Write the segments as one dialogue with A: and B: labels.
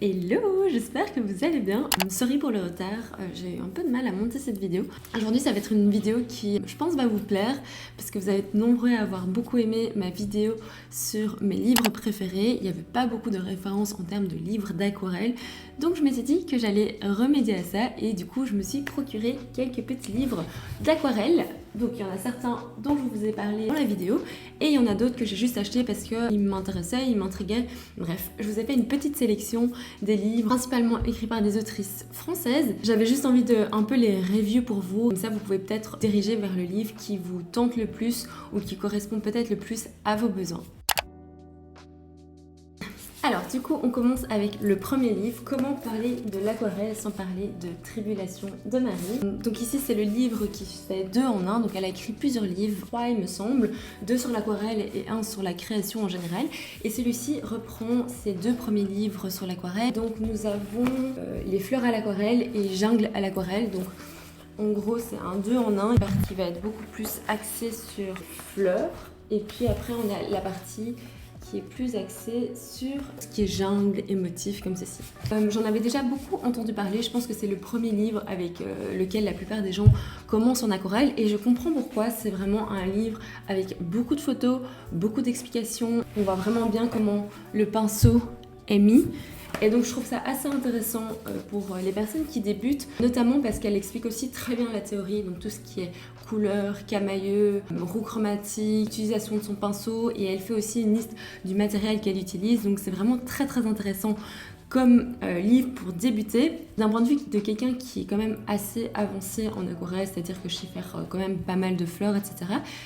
A: Hello, j'espère que vous allez bien. Sorry pour le retard, j'ai eu un peu de mal à monter cette vidéo. Aujourd'hui ça va être une vidéo qui je pense va vous plaire parce que vous allez être nombreux à avoir beaucoup aimé ma vidéo sur mes livres préférés. Il n'y avait pas beaucoup de références en termes de livres d'aquarelle, donc je m'étais dit que j'allais remédier à ça et du coup je me suis procuré quelques petits livres d'aquarelle. Donc il y en a certains dont je vous ai parlé dans la vidéo et il y en a d'autres que j'ai juste acheté parce qu'ils m'intéressaient, ils m'intriguaient. Bref, je vous ai fait une petite sélection des livres principalement écrits par des autrices françaises. J'avais juste envie de un peu les review pour vous, comme ça vous pouvez peut-être diriger vers le livre qui vous tente le plus ou qui correspond peut-être le plus à vos besoins. Alors du coup on commence avec le premier livre, Comment parler de l'aquarelle sans parler de Tribulation de Marie. Donc ici c'est le livre qui fait 2 en 1, donc elle a écrit plusieurs livres, 3 il me semble, 2 sur l'aquarelle et 1 sur la création en général. Et celui-ci reprend ses 2 premiers livres sur l'aquarelle. Donc nous avons Les fleurs à l'aquarelle et Jungle à l'aquarelle. Donc en gros c'est un 2 en 1 qui va être beaucoup plus axé sur fleurs. Et puis après on a la partie qui est plus axé sur ce qui est jungle et motifs comme ceci. J'en avais déjà beaucoup entendu parler, je pense que c'est le premier livre avec lequel la plupart des gens commencent en aquarelle et je comprends pourquoi. C'est vraiment un livre avec beaucoup de photos, beaucoup d'explications, on voit vraiment bien comment le pinceau est mis. Et donc je trouve ça assez intéressant pour les personnes qui débutent, notamment parce qu'elle explique aussi très bien la théorie, donc tout ce qui est couleur, camailleux, roux chromatique, utilisation de son pinceau, et elle fait aussi une liste du matériel qu'elle utilise, donc c'est vraiment très intéressant comme livre pour débuter. D'un point de vue de quelqu'un qui est quand même assez avancé en aquarelle, c'est-à-dire que je sais faire quand même pas mal de fleurs, etc.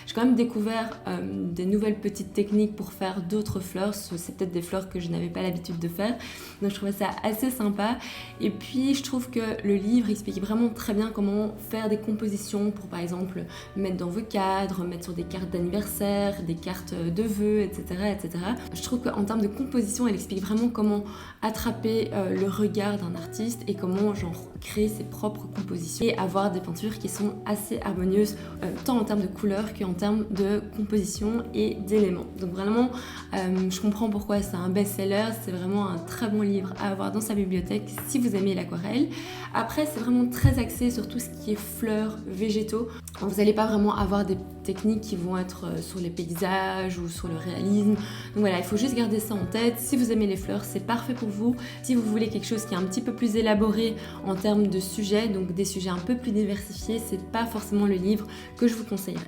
A: J'ai quand même découvert des nouvelles petites techniques pour faire d'autres fleurs. C'est peut-être des fleurs que je n'avais pas l'habitude de faire. Donc je trouvais ça assez sympa. Et puis je trouve que le livre explique vraiment très bien comment faire des compositions pour par exemple mettre dans vos cadres, mettre sur des cartes d'anniversaire, des cartes de vœux, etc. etc. Je trouve qu'en termes de composition, elle explique vraiment comment attraper le regard d'un artiste et comment genre créer ses propres compositions et avoir des peintures qui sont assez harmonieuses tant en termes de couleurs qu'en termes de composition et d'éléments. Donc vraiment je comprends pourquoi c'est un best-seller, c'est vraiment un très bon livre à avoir dans sa bibliothèque si vous aimez l'aquarelle. Après c'est vraiment très axé sur tout ce qui est fleurs, végétaux. Vous n'allez pas vraiment avoir des techniques qui vont être sur les paysages ou sur le réalisme. Donc voilà, il faut juste garder ça en tête. Si vous aimez les fleurs, c'est parfait pour vous. Si vous voulez quelque chose qui est un petit peu plus élaboré en termes de sujets, donc des sujets un peu plus diversifiés, c'est pas forcément le livre que je vous conseillerais.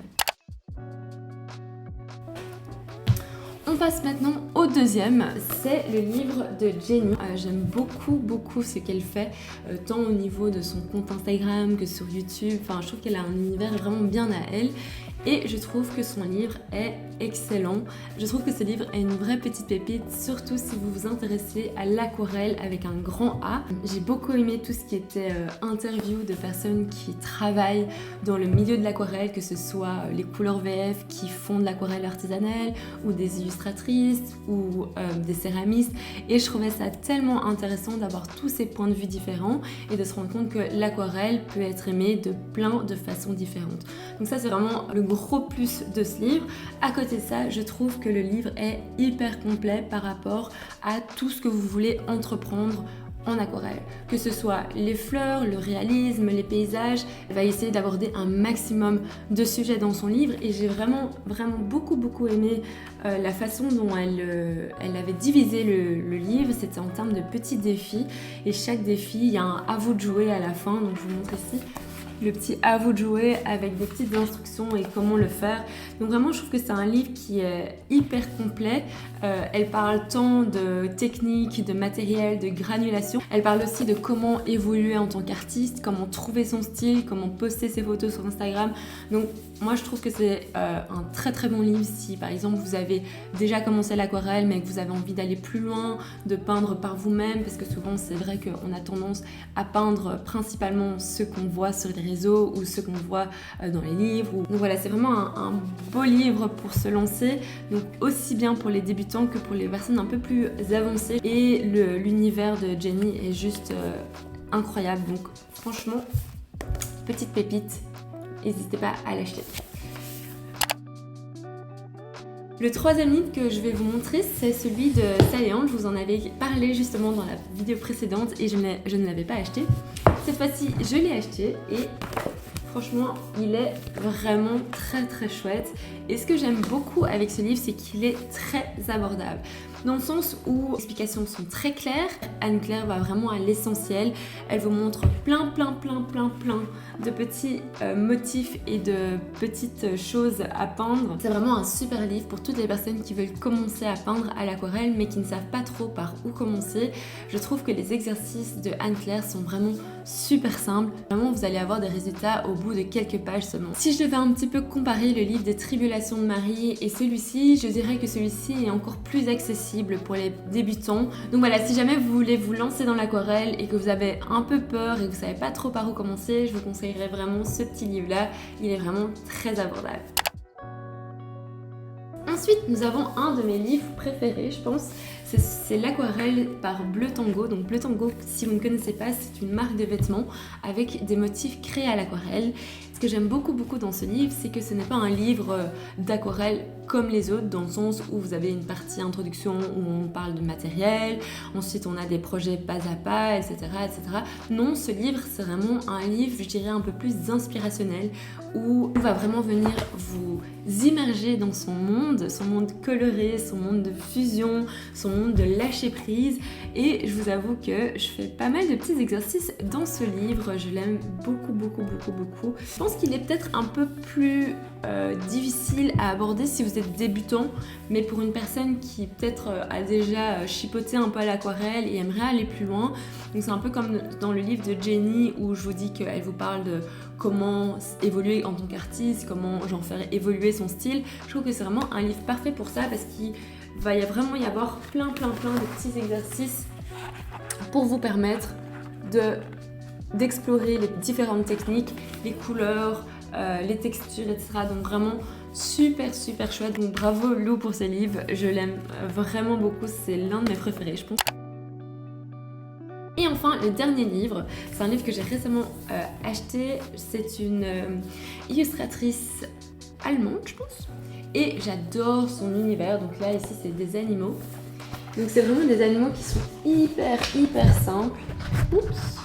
A: On passe maintenant au deuxième, c'est le livre de Jenny. J'aime beaucoup ce qu'elle fait, tant au niveau de son compte Instagram que sur YouTube. Enfin, je trouve qu'elle a un univers vraiment bien à elle. Et je trouve que son livre est excellent. Je trouve que ce livre est une vraie petite pépite, surtout si vous vous intéressez à l'aquarelle avec un grand A. J'ai beaucoup aimé tout ce qui était interview de personnes qui travaillent dans le milieu de l'aquarelle, que ce soit les couleurs VF qui font de l'aquarelle artisanale, ou des illustratrices, ou des céramistes. Et je trouvais ça tellement intéressant d'avoir tous ces points de vue différents et de se rendre compte que l'aquarelle peut être aimée de plein de façons différentes. Donc ça c'est vraiment le gros plus de ce livre. À côté de ça, je trouve que le livre est hyper complet par rapport à tout ce que vous voulez entreprendre en aquarelle. Que ce soit les fleurs, le réalisme, les paysages, elle va essayer d'aborder un maximum de sujets dans son livre et j'ai vraiment beaucoup aimé la façon dont elle avait divisé le livre. C'était en termes de petits défis et chaque défi, il y a un à vous de jouer à la fin, donc je vous montre ici le petit à vous de jouer avec des petites instructions et comment le faire. Donc vraiment je trouve que c'est un livre qui est hyper complet. Elle parle tant de technique, de matériel, de granulation. Elle parle aussi de comment évoluer en tant qu'artiste, comment trouver son style, comment poster ses photos sur Instagram. Donc moi je trouve que c'est un très bon livre si par exemple vous avez déjà commencé l'aquarelle mais que vous avez envie d'aller plus loin, de peindre par vous-même, parce que souvent c'est vrai qu'on a tendance à peindre principalement ce qu'on voit sur les réseaux ou ce qu'on voit dans les livres. Donc voilà, c'est vraiment un beau livre pour se lancer, donc aussi bien pour les débutants que pour les personnes un peu plus avancées. Et l'univers de Jenny est juste incroyable, donc franchement, petite pépite, n'hésitez pas à l'acheter. Le troisième livre que je vais vous montrer, c'est celui de Sally Hand. Je vous en avais parlé justement dans la vidéo précédente et je ne l'avais pas acheté. Cette fois-ci, je l'ai acheté et franchement, il est vraiment très chouette. Et ce que j'aime beaucoup avec ce livre, c'est qu'il est très abordable. Dans le sens où les explications sont très claires. Anne-Claire va vraiment à l'essentiel. Elle vous montre plein de petits motifs et de petites choses à peindre. C'est vraiment un super livre pour toutes les personnes qui veulent commencer à peindre à l'aquarelle mais qui ne savent pas trop par où commencer. Je trouve que les exercices de Anne-Claire sont vraiment super simples. Vraiment, vous allez avoir des résultats au bout de quelques pages seulement. Si je devais un petit peu comparer le livre des Tribulations de Marie et celui-ci, je dirais que celui-ci est encore plus accessible pour les débutants. Donc voilà, si jamais vous voulez vous lancer dans l'aquarelle et que vous avez un peu peur et que vous savez pas trop par où commencer, je vous conseillerais vraiment ce petit livre-là. Il est vraiment très abordable. Ensuite, nous avons un de mes livres préférés, je pense. C'est l'aquarelle par Bleu Tango. Donc Bleu Tango, si vous ne connaissez pas, c'est une marque de vêtements avec des motifs créés à l'aquarelle. Ce que j'aime beaucoup dans ce livre, c'est que ce n'est pas un livre d'aquarelle comme les autres, dans le sens où vous avez une partie introduction où on parle de matériel, ensuite on a des projets pas à pas, etc. Non, ce livre, c'est vraiment un livre, je dirais, un peu plus inspirationnel, où on va vraiment venir vous immerger dans son monde coloré, son monde de fusion, son monde de lâcher prise. Et je vous avoue que je fais pas mal de petits exercices dans ce livre, je l'aime beaucoup. Je pense qu'il est peut-être un peu plus difficile à aborder si vous êtes débutant, mais pour une personne qui peut-être a déjà chipoté un peu à l'aquarelle et aimerait aller plus loin. Donc c'est un peu comme dans le livre de Jenny où je vous dis qu'elle vous parle de comment évoluer en tant qu'artiste, comment faire évoluer son style. Je trouve que c'est vraiment un livre parfait pour ça parce qu'il va vraiment y avoir plein de petits exercices pour vous permettre d'explorer les différentes techniques, les couleurs, les textures, etc. Donc vraiment super chouette. Donc bravo Lou pour ce livre, je l'aime vraiment beaucoup, c'est l'un de mes préférés je pense. Et enfin, le dernier livre, c'est un livre que j'ai récemment acheté. C'est une illustratrice allemande, je pense. Et j'adore son univers. Donc là, ici, c'est des animaux. Donc c'est vraiment des animaux qui sont hyper simples. Oups.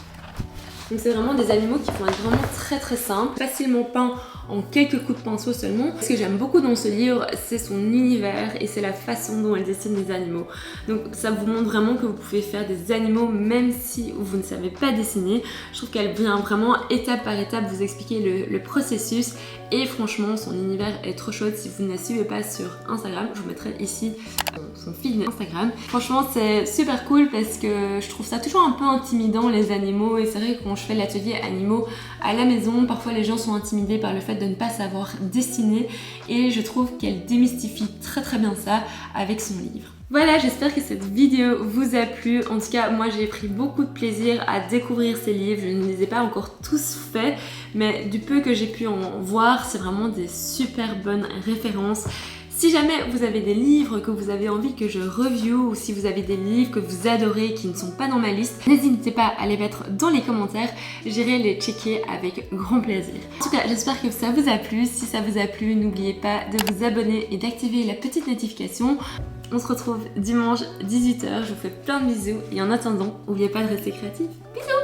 A: Donc c'est vraiment des animaux qui vont être vraiment très simples, facilement peints en quelques coups de pinceau seulement. Ce que j'aime beaucoup dans ce livre, c'est son univers et c'est la façon dont elle dessine les animaux. Donc ça vous montre vraiment que vous pouvez faire des animaux même si vous ne savez pas dessiner. Je trouve qu'elle vient vraiment étape par étape vous expliquer le processus et franchement son univers est trop chouette. Si vous ne la suivez pas sur Instagram, je vous mettrai ici son feed Instagram. Franchement c'est super cool parce que je trouve ça toujours un peu intimidant les animaux et c'est vrai que quand je fais l'atelier animaux à la maison, parfois les gens sont intimidés par le fait de ne pas savoir dessiner et je trouve qu'elle démystifie très bien ça avec son livre. Voilà, j'espère que cette vidéo vous a plu. En tout cas, moi j'ai pris beaucoup de plaisir à découvrir ces livres. Je ne les ai pas encore tous faits, mais du peu que j'ai pu en voir, c'est vraiment des super bonnes références. Si jamais vous avez des livres que vous avez envie que je review ou si vous avez des livres que vous adorez qui ne sont pas dans ma liste, n'hésitez pas à les mettre dans les commentaires, j'irai les checker avec grand plaisir. En tout cas, j'espère que ça vous a plu. Si ça vous a plu, n'oubliez pas de vous abonner et d'activer la petite notification. On se retrouve dimanche 18h, je vous fais plein de bisous et en attendant, n'oubliez pas de rester créatif. Bisous!